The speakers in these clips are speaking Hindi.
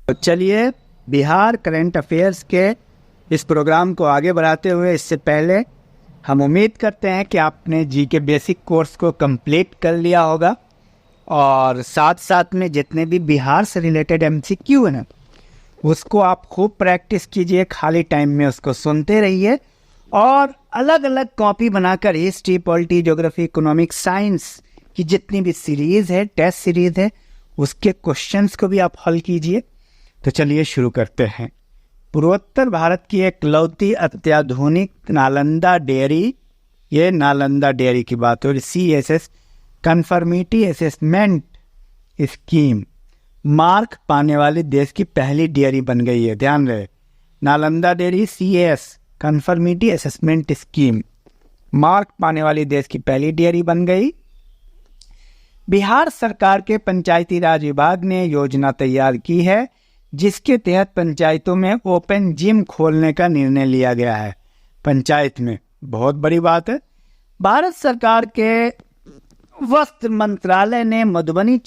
तो चलिए बिहार करंट अफेयर्स के इस प्रोग्राम को आगे बढ़ाते हुए इससे पहले हम उम्मीद करते हैं कि आपने जी के बेसिक कोर्स को कंप्लीट कर लिया होगा और साथ साथ में जितने भी बिहार से रिलेटेड एमसीक्यू है ना उसको आप खूब प्रैक्टिस कीजिए, खाली टाइम में उसको सुनते रहिए और अलग अलग कॉपी बनाकर history, polity, geography, economics, science की जितनी भी सीरीज़ है, टेस्ट सीरीज़ है, उसके क्वेश्चंस को भी आप हल कीजिए। तो चलिए शुरू करते हैं। पूर्वोत्तर भारत की एक लौती अत्याधुनिक नालंदा डेयरी, ये नालंदा डेयरी की बात हो रही, CSS conformity assessment scheme mark पाने वाली देश की पहली डेयरी बन गई है। ध्यान रहे, Nalanda dairy CAS conformity assessment scheme mark पाने वाली देश की पहली डेयरी बन गई। बिहार सरकार के पंचायती राज विभाग ने योजना तैयार की है जिसके तहत पंचायतों में ओपन जिम खोलने का निर्णय लिया गया है। पंचायत में बहुत बड़ी बात है। भारत सरकार के वस्त्र मंत्रालय ने मधुबनी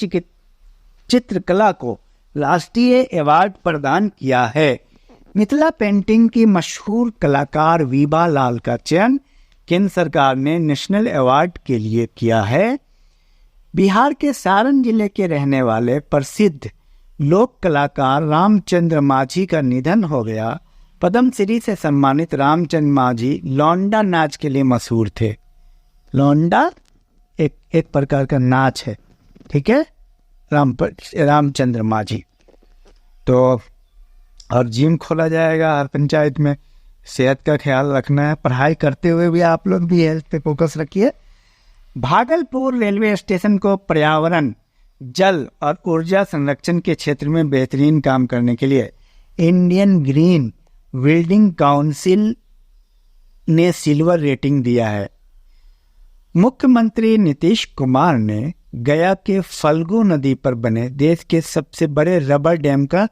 चित्रकला को राष्ट्रीय अवार्ड प्रदान किया है। मिथिला पेंटिंग की मशहूर कलाकार वीबा लाल का चयन केंद्र सरकार ने नेशनल अवार्ड के लिए किया है। बिहार के सारण जिले के रहने वाले प्रसिद्ध लोक कलाकार रामचंद्र माझी का निधन हो गया। पद्मश्री से सम्मानित रामचंद्र माझी लौंडा नाच के लिए मशहूर थे। लौंडा एक प्रकार का नाच है, ठीक है, रामचंद्र माझी। तो और जिम खोला जाएगा हर पंचायत में। सेहत का ख्याल रखना है, पढ़ाई करते हुए भी आप लोग भी हेल्थ पे फोकस रखिए। भागलपुर रेलवे स्टेशन को पर्यावरण, जल और ऊर्जा संरक्षण के क्षेत्र में बेहतरीन काम करने के लिए इंडियन ग्रीन बिल्डिंग काउंसिल ने सिल्वर रेटिंग दिया है। मुख्यमंत्री नीतीश कुमार ने गया के फल्गु नदी पर बने देश के सबसे बड़े रबर डैम का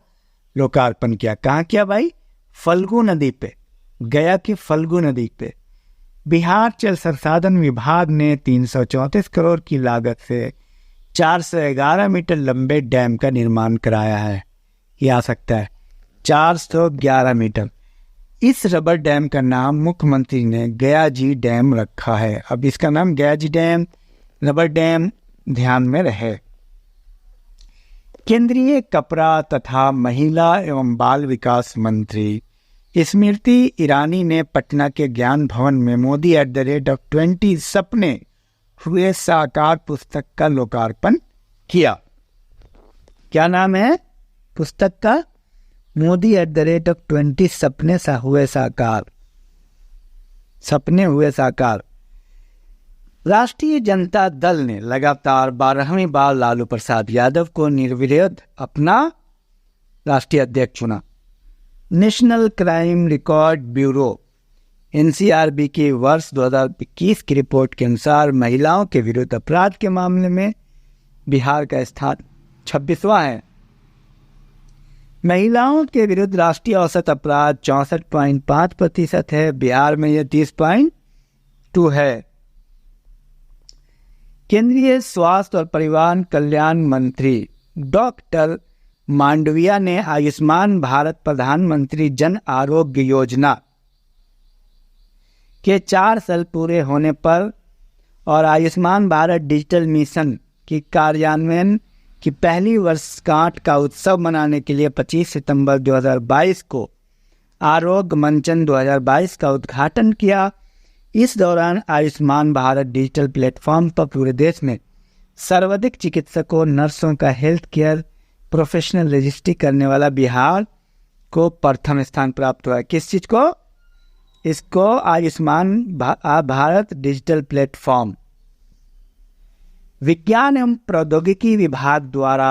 लोकार्पण किया। कहाँ किया भाई? फल्गु नदी पे, गया की फल्गु नदी पे। बिहार जल संसाधन विभाग ने 334 करोड़ की लागत से 411 मीटर लंबे डैम का निर्माण कराया है। ये आ सकता है 411 मीटर। इस रबर डैम का नाम मुख्यमंत्री ने गया जी डैम रखा है। अब इसका नाम गया जी डैम, रबर डैम ध्यान में रहे। केंद्रीय कपड़ा तथा महिला एवं बाल विकास मंत्री स्मृति ईरानी ने पटना के ज्ञान भवन में मोदी @20 सपने हुए साकार पुस्तक का लोकार्पण किया। क्या नाम है पुस्तक का? मोदी @20 सपने हुए साकार, सपने हुए साकार। राष्ट्रीय जनता दल ने लगातार 12वीं बार लालू प्रसाद यादव को निर्विरोध अपना राष्ट्रीय अध्यक्ष चुना। National crime record bureau NCRB की वर्ष 2021 की रिपोर्ट के अनुसार महिलाओं के विरुद्ध अपराध के मामले में बिहार का स्थान 26वां है। महिलाओं के विरुद्ध राष्ट्रीय औसत अपराध 64.5% है, बिहार में यह 30.2 है। केंद्रीय स्वास्थ्य और परिवार कल्याण मंत्री डॉक्टर मांडविया ने आयुष्मान भारत प्रधानमंत्री जन आरोग्य योजना के 4 साल पूरे होने पर और आयुष्मान भारत डिजिटल मिशन की कार्यान्वयन की पहली वर्षगांठ का उत्सव मनाने के लिए 25 सितंबर 2022 को आरोग्य मंचन 2022 का उद्घाटन किया। इस दौरान आयुष्मान भारत डिजिटल प्लेटफॉर्म पर पूरे देश में सर्वाधिक चिकित्सकों, नर्सों का हेल्थ केयर प्रोफेशनल रजिस्ट्री करने वाला बिहार को प्रथम स्थान प्राप्त हुआ है। किस चीज को? इसको आयुष्मान भारत डिजिटल प्लेटफॉर्म। विज्ञान एवं प्रौद्योगिकी विभाग द्वारा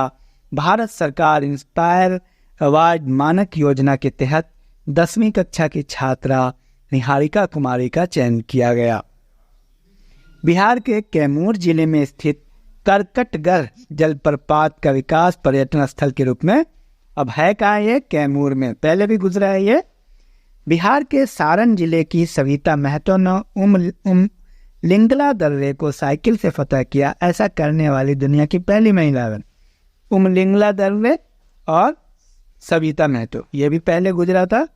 भारत सरकार इंस्पायर अवार्ड मानक योजना के तहत 10वीं कक्षा की छात्रा निहारिका कुमारी का चयन किया गया। बिहार के कैमूर जिले में स्थित करकटगढ़ जलप्रपात का विकास पर्यटन स्थल के रूप में अब है कहाँ? ये कैमूर में, पहले भी गुजरा है ये। बिहार के सारण जिले की सविता महतो ने लिंगला दर्रे को साइकिल से फतह किया। ऐसा करने वाली दुनिया की पहली महिला बन। लिंगला दर्रे और सविता महतो, ये भी पहले गुजरा था।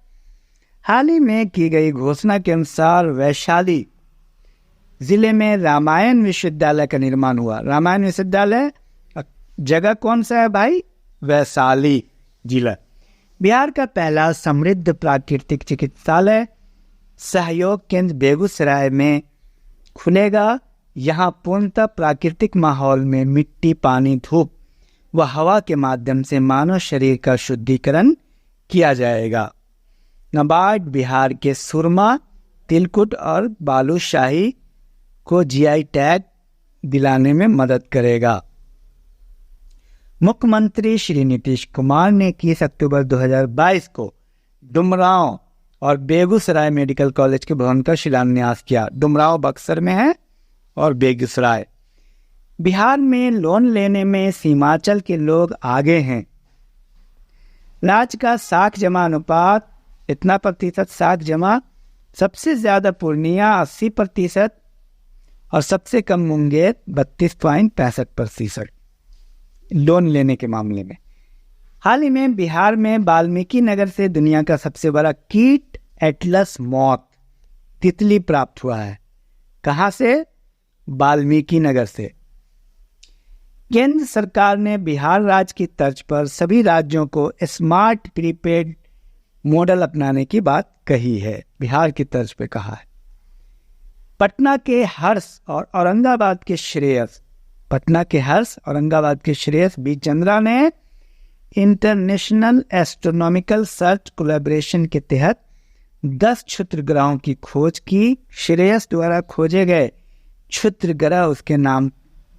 हाल ही में की गई घोषणा के अनुसार वैशाली जिले में रामायण विश्वविद्यालय का निर्माण हुआ। रामायण विश्वविद्यालय जगह कौन सा है भाई? वैशाली जिला। बिहार का पहला समृद्ध प्राकृतिक चिकित्सालय सहयोग केंद्र बेगूसराय में खुलेगा। यहाँ पूर्णतः प्राकृतिक माहौल में मिट्टी, पानी, धूप व हवा के माध्यम से मानव शरीर का शुद्धिकरण किया जाएगा। नाबार्ड बिहार के सुरमा, तिलकुट और बालूशाही को जीआई टैग दिलाने में मदद करेगा। मुख्यमंत्री श्री नीतीश कुमार ने 21 अक्टूबर 2022 को डुमरांव और बेगूसराय मेडिकल कॉलेज के भवन का शिलान्यास किया। डुमरांव बक्सर में है और बेगूसराय। बिहार में लोन लेने में सीमांचल के लोग आगे हैं। राज्य का साख जमा अनुपात इतना प्रतिशत साख जमा, सबसे ज्यादा पूर्णिया 80% और सबसे कम मुंगेर 32.65% लोन लेने के मामले में। हाल ही में बिहार में वाल्मीकि नगर से दुनिया का सबसे बड़ा कीट एटलस मौत तितली प्राप्त हुआ है। कहां से? वाल्मीकि नगर से। केंद्र सरकार ने बिहार राज्य की तर्ज पर सभी राज्यों को स्मार्ट प्रीपेड मॉडल अपनाने की बात कही है। बिहार की तर्ज पे कहा है। पटना के हर्ष और औरंगाबाद के श्रेयस बी चंद्रा ने इंटरनेशनल एस्ट्रोनॉमिकल सर्च कोलैबोरेशन के तहत 10 क्षुद्रग्रहों की खोज की। श्रेयस द्वारा खोजे गए क्षुद्रग्रह उसके नाम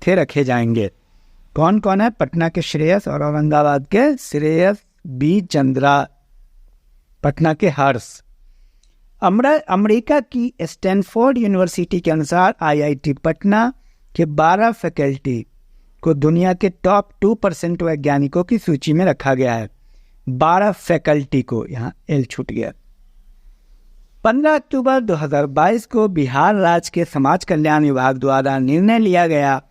से रखे जाएंगे। कौन कौन है? पटना के श्रेयस और औरंगाबाद के श्रेयस बी चंद्रा। पटना के हर्ष। अमेरिका की स्टैनफोर्ड यूनिवर्सिटी के अनुसार आईआईटी पटना के 12 फैकल्टी को दुनिया के टॉप 2% वैज्ञानिकों की सूची में रखा गया है। 12 फैकल्टी को, यहाँ एल छूट गया। 15 अक्टूबर 2022 को बिहार राज्य के समाज कल्याण विभाग द्वारा निर्णय लिया गया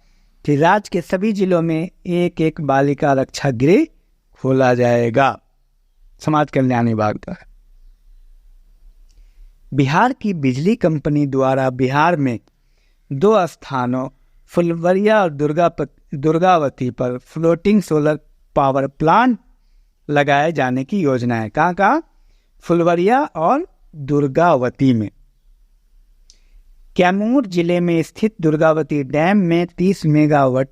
कि राज्य के सभी जिलों में एक बालिका रक्षा गृह खोला जाएगा। समाज कल्याण विभाग द्वारा। बिहार की बिजली कंपनी द्वारा बिहार में 2 स्थानों फुलवरिया और दुर्गावती पर फ्लोटिंग सोलर पावर प्लांट लगाए जाने की योजना है। कहाँ? फुलवरिया और दुर्गावती में। कैमूर जिले में स्थित दुर्गावती डैम में 30 मेगावाट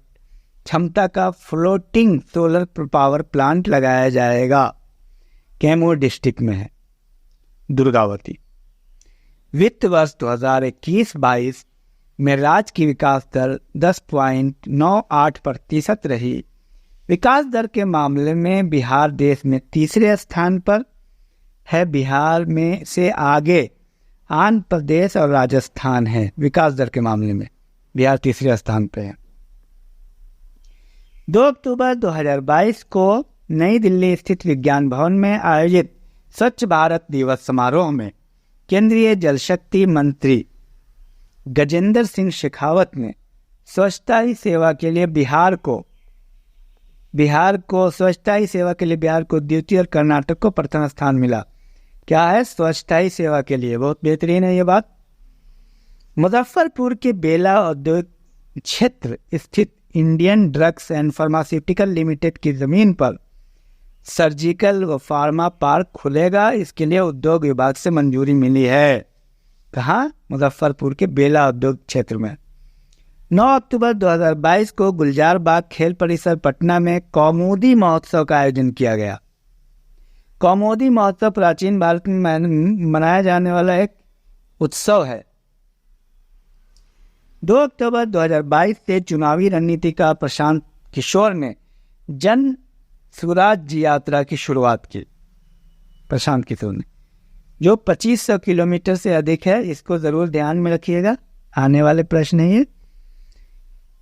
क्षमता का फ्लोटिंग सोलर पावर प्लांट लगाया जाएगा। कैमूर डिस्ट्रिक्ट में है दुर्गावती। वित्त वर्ष 2021-22 में राज्य की विकास दर 10.98% रही। विकास दर के मामले में बिहार देश में तीसरे स्थान पर है। बिहार में से आगे आंध्र प्रदेश और राजस्थान है। विकास दर के मामले में बिहार तीसरे स्थान पर है। 2 अक्टूबर 2022 को नई दिल्ली स्थित विज्ञान भवन में आयोजित स्वच्छ भारत दिवस समारोह में केंद्रीय जल शक्ति मंत्री गजेंद्र सिंह शेखावत ने स्वच्छता ही सेवा के लिए बिहार को द्वितीय और कर्नाटक को प्रथम स्थान मिला। क्या है? स्वच्छता ही सेवा के लिए। बहुत बेहतरीन है ये बात। मुजफ्फरपुर के बेला औद्योगिक क्षेत्र स्थित Indian drugs and pharmaceutical limited की जमीन पर सर्जिकल व फार्मा पार्क खुलेगा। इसके लिए उद्योग विभाग से मंजूरी मिली है। कहाँ? मुजफ्फरपुर के बेला उद्योग क्षेत्र में। 9 अक्टूबर 2022 को गुलजार बाग खेल परिसर पटना में कौमुदी महोत्सव का आयोजन किया गया। कौमुदी महोत्सव प्राचीन भारत में मनाया जाने वाला एक उत्सव है। 2 अक्टूबर 2022 से चुनावी रणनीतिकार प्रशांत किशोर ने जन स्वराज यात्रा की शुरुआत की। प्रशांत किशोर ने, जो 2500 किलोमीटर से अधिक है। इसको जरूर ध्यान में रखिएगा, आने वाले प्रश्न है ये।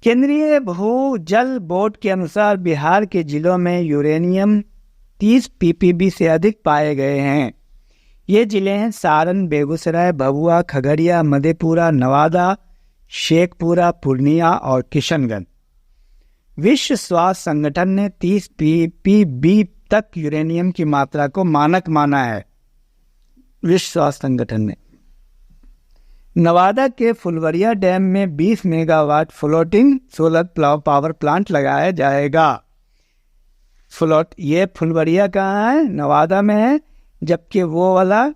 केंद्रीय भू जल बोर्ड के अनुसार बिहार के जिलों में यूरेनियम 30 ppb से अधिक पाए गए हैं। ये जिले हैं सारण, बेगूसराय, भभुआ, खगड़िया, मधेपुरा, नवादा, शेखपुरा, पूर्णिया और किशनगंज। विश्व स्वास्थ्य संगठन ने 30 ppb तक यूरेनियम की मात्रा को मानक माना है विश्व स्वास्थ्य संगठन ने। नवादा के फुलवरिया डैम में 20 megawatt floating solar power plant लगाया जाएगा। ये फुलवरिया कहाँ है? नवादा में है, जबकि वो वाला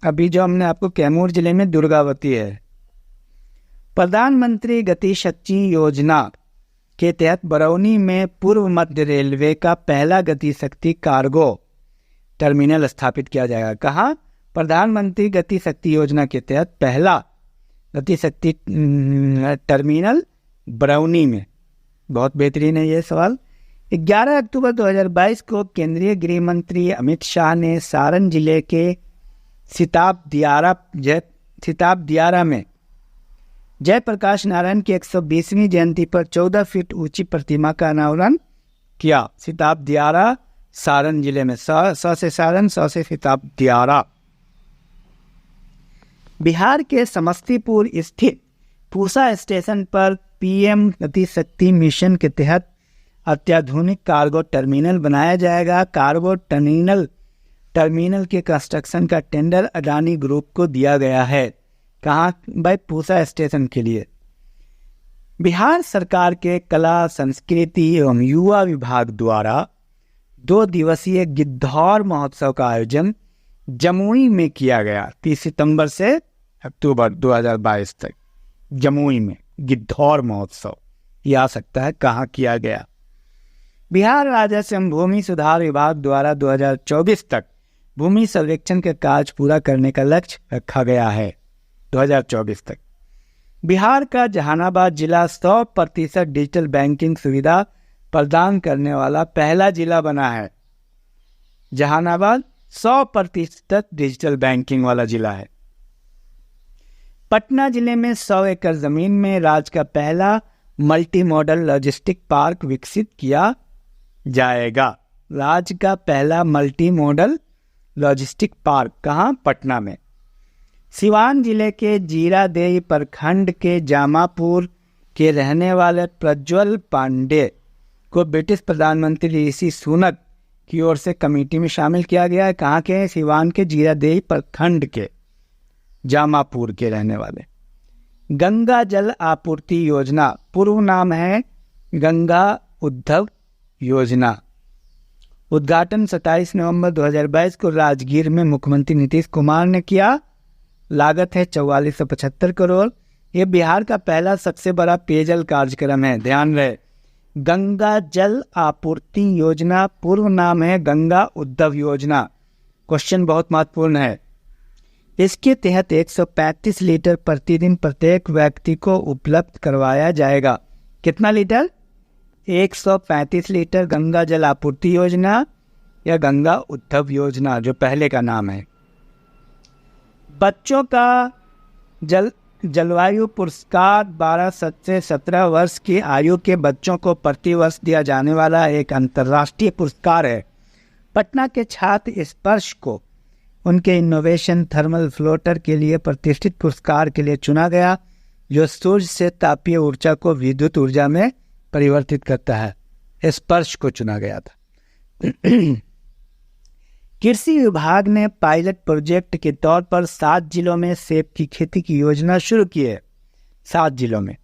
अभी जो हमने आपको कैमूर जिले में दुर्गावती है। प्रधानमंत्री गति शक्ति योजना के तहत बरौनी में पूर्व मध्य रेलवे का पहला गति शक्ति कार्गो टर्मिनल स्थापित किया जाएगा। कहाँ? प्रधानमंत्री गति शक्ति योजना के तहत पहला गति शक्ति टर्मिनल बरौनी में। बहुत बेहतरीन है ये सवाल। 11 अक्टूबर 2022 को केंद्रीय गृह मंत्री अमित शाह ने सारण जिले के सिताब दियारा में जयप्रकाश नारायण की 120वीं जयंती पर 14 फीट ऊंची प्रतिमा का अनावरण किया। सिताब दियारा सारण जिले में, स से सारण, स से सिताब दियारा। बिहार के समस्तीपुर स्थित पूसा स्टेशन पर पीएम गति शक्ति मिशन के तहत अत्याधुनिक कार्गो टर्मिनल बनाया जाएगा। कार्गो टर्मिनल के कंस्ट्रक्शन का टेंडर अडानी ग्रुप को दिया गया है। कहाँ भाई? पूसा स्टेशन के लिए। बिहार सरकार के कला संस्कृति एवं युवा विभाग द्वारा 2 दिवसीय गिद्धौर महोत्सव का आयोजन जमुई में किया गया। 30 सितंबर से अक्टूबर 2022 तक जमुई में गिद्धौर महोत्सव। ये आ सकता है कहाँ किया गया। बिहार राजस्व एवं भूमि सुधार विभाग द्वारा 2024 तक भूमि सर्वेक्षण के कार्य पूरा करने का लक्ष्य रखा गया है। 2024 तक बिहार का जहानाबाद जिला 100% डिजिटल बैंकिंग सुविधा प्रदान करने वाला पहला जिला बना है। जहानाबाद 100% डिजिटल बैंकिंग वाला जिला है। पटना जिले में 100 एकड़ जमीन में राज्य का पहला मल्टी मॉडल लॉजिस्टिक पार्क विकसित किया जाएगा। राज्य का पहला मल्टी मॉडल लॉजिस्टिक पार्क कहाँ? पटना में। सिवान जिले के जीरादेई प्रखंड के जामापुर के रहने वाले प्रज्वल पांडे को ब्रिटिश प्रधानमंत्री ऋषि सुनक की ओर से कमेटी में शामिल किया गया है। कहाँ के? सिवान के जीरादेई प्रखंड के जामापुर के रहने वाले। गंगा जल आपूर्ति योजना, पूर्व नाम है गंगा उद्धव योजना। उद्घाटन 27 नवंबर 2022 को राजगीर में मुख्यमंत्री नीतीश कुमार ने किया। लागत है 4475 करोड़। ये बिहार का पहला सबसे बड़ा पेयजल कार्यक्रम है। ध्यान रहे, गंगा जल आपूर्ति योजना, पूर्व नाम है गंगा उद्धव योजना। क्वेश्चन बहुत महत्वपूर्ण है। इसके तहत 135 लीटर प्रतिदिन प्रत्येक व्यक्ति को उपलब्ध करवाया जाएगा। कितना लीटर? 135 लीटर गंगा जल आपूर्ति योजना या गंगा उद्धव योजना जो पहले का नाम है। बच्चों का जलवायु पुरस्कार 12 से 17 वर्ष की आयु के बच्चों को प्रतिवर्ष दिया जाने वाला एक अंतर्राष्ट्रीय पुरस्कार है। पटना के छात्र स्पर्श को उनके इनोवेशन थर्मल फ्लोटर के लिए प्रतिष्ठित पुरस्कार के लिए चुना गया, जो सूर्य से तापीय ऊर्जा को विद्युत ऊर्जा में परिवर्तित करता है। स्पर्श को चुना गया था। कृषि विभाग ने पायलट प्रोजेक्ट के तौर पर 7 जिलों में सेब की खेती की योजना शुरू की है। 7 जिलों में।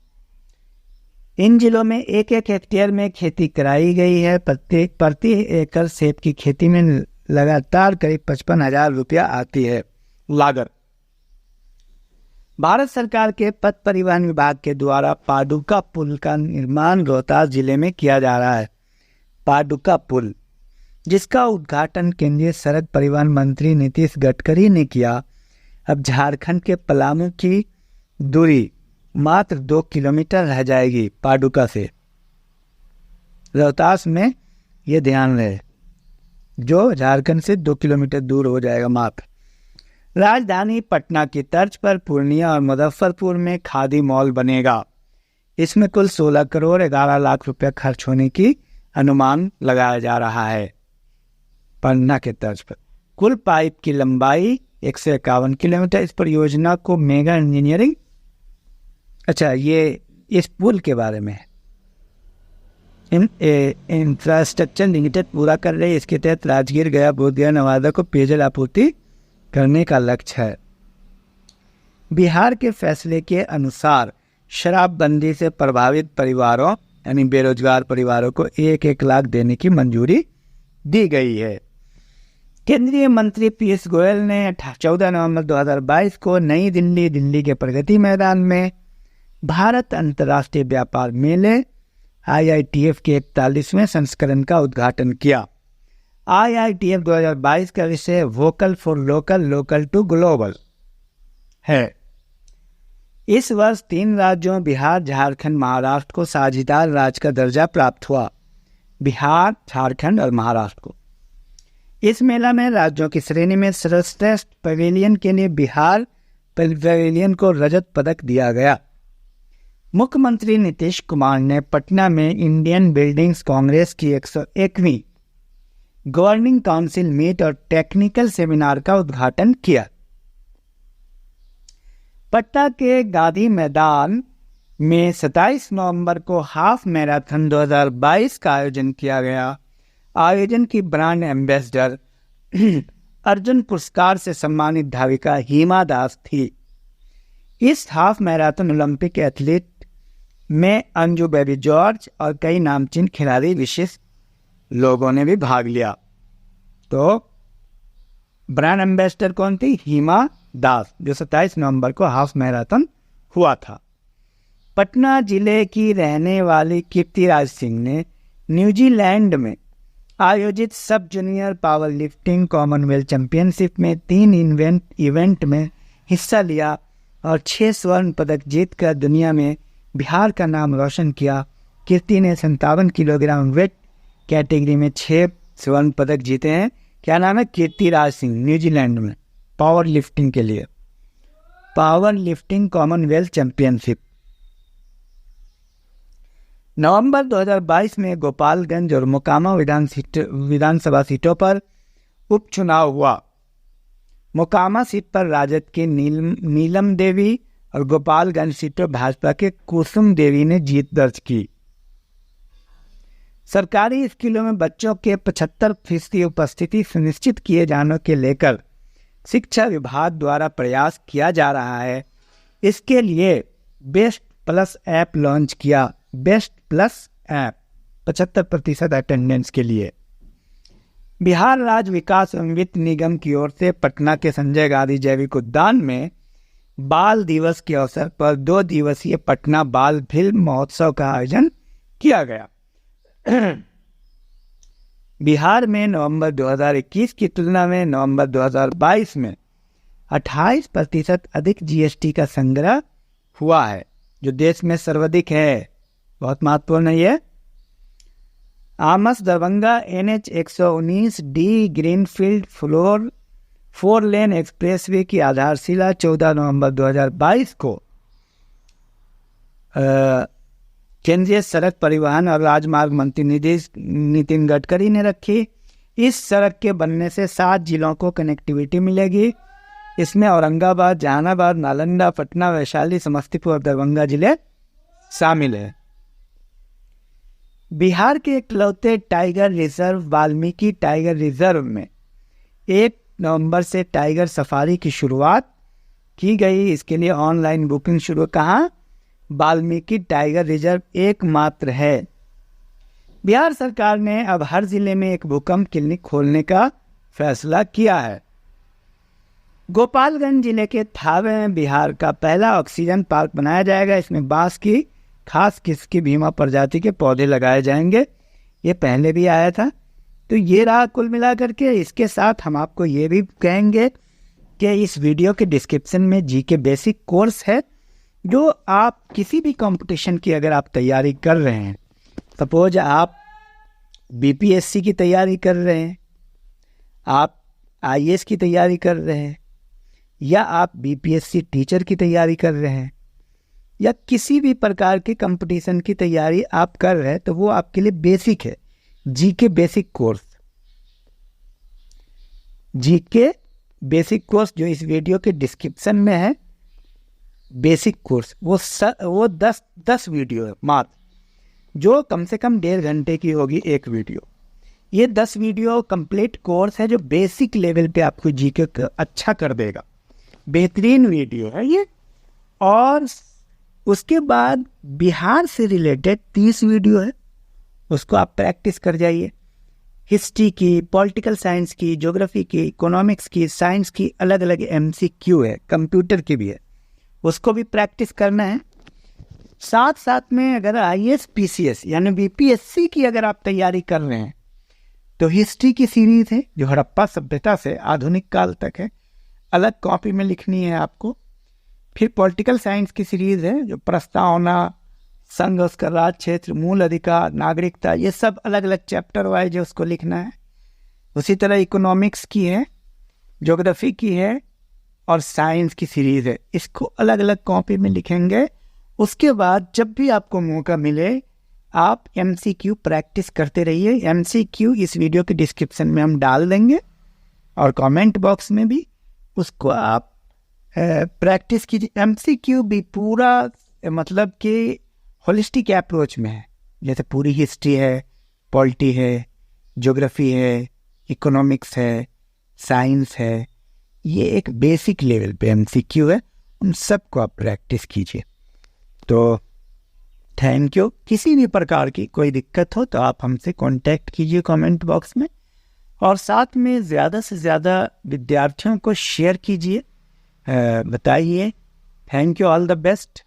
इन जिलों में 1-1 हेक्टेयर में खेती कराई गई है। प्रति एकड़ सेब की खेती में लगातार करीब 55,000 रुपया आती है लागत। भारत सरकार के पथ परिवहन विभाग के द्वारा पादुका पुल का निर्माण रोहतास जिले में किया जा रहा है। पादुका पुल, जिसका उद्घाटन केंद्रीय सड़क परिवहन मंत्री नीतीश गडकरी ने किया। अब झारखंड के पलामू की दूरी मात्र 2 किलोमीटर रह जाएगी पादुका से। रोहतास में ये ध्यान रहे, जो झारखंड से 2 किलोमीटर दूर हो जाएगा मात्र। राजधानी पटना की तर्ज पर पूर्णिया और मुजफ्फरपुर में खादी मॉल बनेगा। इसमें कुल 16 करोड़ 11 लाख रुपया खर्च होने की अनुमान लगाया जा रहा है। पटना के तर्ज पर कुल पाइप की लंबाई 151 किलोमीटर। इस परियोजना को मेगा इंजीनियरिंग, अच्छा ये इस पुल के बारे में है। इंफ्रास्ट्रक्चर लिमिटेड पूरा कर रही है। इसके तहत राजगीर, गया, बोधगया, नवादा को पेयजल आपूर्ति करने का लक्ष्य है। बिहार के फैसले के अनुसार शराबबंदी से प्रभावित परिवारों यानी बेरोजगार परिवारों को 1-1 लाख देने की मंजूरी दी गई है। केंद्रीय मंत्री पीयूष गोयल ने 14 नवंबर 2022 को नई दिल्ली के प्रगति मैदान में भारत अंतर्राष्ट्रीय व्यापार मेले IITF के 41वें संस्करण का उद्घाटन किया। IITF 2022 का विषय vocal for local, local to global है। इस वर्ष 3 राज्यों बिहार, झारखंड, महाराष्ट्र को साझेदार राज्य का दर्जा प्राप्त हुआ। बिहार, झारखंड और महाराष्ट्र को। इस मेला में राज्यों की श्रेणी में सर्वश्रेष्ठ पवेलियन के लिए बिहार पवेलियन को रजत पदक दिया गया। मुख्यमंत्री नीतीश कुमार ने पटना में इंडियन बिल्डिंग्स कांग्रेस की 101वीं गवर्निंग काउंसिल मीट और टेक्निकल सेमिनार का उद्घाटन किया। पटना के गांधी मैदान में 27 नवंबर को हाफ मैराथन 2022 का आयोजन किया गया। आयोजन की ब्रांड एम्बेसडर अर्जुन पुरस्कार से सम्मानित धाविका हिमा दास थी। इस हाफ मैराथन ओलंपिक एथलीट में अंजू बेबी जॉर्ज और कई नामचीन खिलाड़ी विशेष लोगों ने भी भाग लिया। तो ब्रांड एम्बेसडर कौन थी? हिमा दास, जो 27 नवंबर को हाफ मैराथन हुआ था। पटना जिले की रहने वाली कीर्तिराज सिंह ने न्यूजीलैंड में आयोजित सब junior power lifting Commonwealth championship में 3 इवेंट में हिस्सा लिया और 6 स्वर्ण पदक जीतकर दुनिया में बिहार का नाम रोशन किया। कीर्ति ने 57 किलोग्राम वेट कैटेगरी में 6 स्वर्ण पदक जीते हैं। क्या नाम है? कीर्तिराज सिंह, न्यूजीलैंड में पावर लिफ्टिंग के लिए, पावर लिफ्टिंग कॉमनवेल्थ चैंपियनशिप। नवंबर 2022 में गोपालगंज और मोकामा विधानसभा सीटों पर उपचुनाव हुआ। मोकामा सीट पर राजद के नीलम देवी और गोपालगंज सीट पर भाजपा के कुसुम देवी ने जीत दर्ज की। सरकारी स्कूलों में बच्चों के 75% उपस्थिति सुनिश्चित किए जाने के लेकर शिक्षा विभाग द्वारा प्रयास किया जा रहा है। इसके लिए बेस्ट प्लस ऐप लॉन्च किया। बेस्ट प्लस ऐप 75% अटेंडेंस के लिए। बिहार राज्य विकास एवं वित्त निगम की ओर से पटना के संजय गांधी जैविक उद्यान में बाल दिवस के अवसर पर 2 दिवसीय पटना बाल फिल्म महोत्सव का आयोजन किया गया। बिहार में नवंबर 2021 की तुलना में नवंबर 2022 में 28% अधिक GST का संग्रह हुआ है, जो देश में सर्वाधिक है। बहुत महत्वपूर्ण है ये। Amas Darbhanga NH 119D greenfield 4 लेन एक्सप्रेसवे की आधारशिला 14 नवंबर 2022 को केंद्रीय सड़क परिवहन और राजमार्ग मंत्री नितिन गडकरी ने रखी। इस सड़क के बनने से 7 जिलों को कनेक्टिविटी मिलेगी। इसमें औरंगाबाद, जहानाबाद, नालंदा, पटना, वैशाली, समस्तीपुर और दरभंगा जिले शामिल है। बिहार के इकलौते tiger reserve Valmiki tiger reserve में 1 नवंबर से टाइगर सफारी की शुरुआत की गई। इसके लिए ऑनलाइन बुकिंग शुरू। कहाँ? वाल्मीकि टाइगर रिजर्व एकमात्र है। बिहार सरकार ने अब हर जिले में एक भूकंप क्लिनिक खोलने का फैसला किया है। गोपालगंज जिले के थावे में बिहार का पहला ऑक्सीजन पार्क बनाया जाएगा। इसमें बांस की खास किस्म की भीमा प्रजाति के पौधे लगाए जाएंगे। ये पहले भी आया था। तो ये रहा कुल मिलाकर के। इसके साथ हम आपको ये भी कहेंगे कि इस वीडियो के डिस्क्रिप्शन में GK बेसिक कोर्स है, जो आप किसी भी कंपटीशन की अगर आप तैयारी कर रहे हैं, सपोज आप BPSC की तैयारी कर रहे हैं, आप IAS की तैयारी कर रहे हैं, या आप BPSC टीचर की तैयारी कर रहे हैं, या किसी भी प्रकार के कंपटीशन की तैयारी आप कर रहे हैं, तो वो आपके लिए बेसिक है। GK basic course, GK basic course जो इस वीडियो के डिस्क्रिप्शन में है, बेसिक कोर्स वो 10 वीडियो है मात्र। जो कम से कम 1.5 घंटे की होगी एक वीडियो। ये 10 वीडियो कंप्लीट कोर्स है जो बेसिक लेवल पे आपको जीके अच्छा कर देगा। बेहतरीन वीडियो है ये। और उसके बाद बिहार से रिलेटेड 30 वीडियो है, उसको आप प्रैक्टिस कर जाइए। हिस्ट्री की, पॉलिटिकल साइंस की, ज्योग्राफी की, इकोनॉमिक्स की, साइंस की अलग अलग MCQ है, कंप्यूटर की भी है, उसको भी प्रैक्टिस करना है। साथ साथ में अगर IAS PCS यानी BPSC की अगर आप तैयारी कर रहे हैं तो हिस्ट्री की सीरीज है जो हड़प्पा सभ्यता से आधुनिक काल तक है, अलग कॉपी में लिखनी है आपको। फिर पॉलिटिकल साइंस की सीरीज है जो प्रस्तावना, संघ, उसका राज क्षेत्र, मूल अधिकार, नागरिकता, ये सब अलग अलग चैप्टर वाइज है, उसको लिखना है। उसी तरह इकोनॉमिक्स की है, ज्योग्राफी की है और साइंस की सीरीज है, इसको अलग अलग कॉपी में लिखेंगे। उसके बाद जब भी आपको मौका मिले आप MCQ प्रैक्टिस करते रहिए। MCQ इस वीडियो के डिस्क्रिप्शन में हम डाल देंगे और कमेंट बॉक्स में भी, उसको आप प्रैक्टिस कीजिए। MCQ भी पूरा मतलब कि होलिस्टिक अप्रोच में है, जैसे पूरी हिस्ट्री है, पॉलिटी है, ज्योग्राफी है, इकोनॉमिक्स है, साइंस है, ये एक बेसिक लेवल पे MCQ है, उन सबको आप प्रैक्टिस कीजिए। तो थैंक यू। किसी भी प्रकार की कोई दिक्कत हो तो आप हमसे कांटेक्ट कीजिए कमेंट बॉक्स में, और साथ में ज़्यादा से ज़्यादा विद्यार्थियों को शेयर कीजिए, बताइए। Thank you, all the best.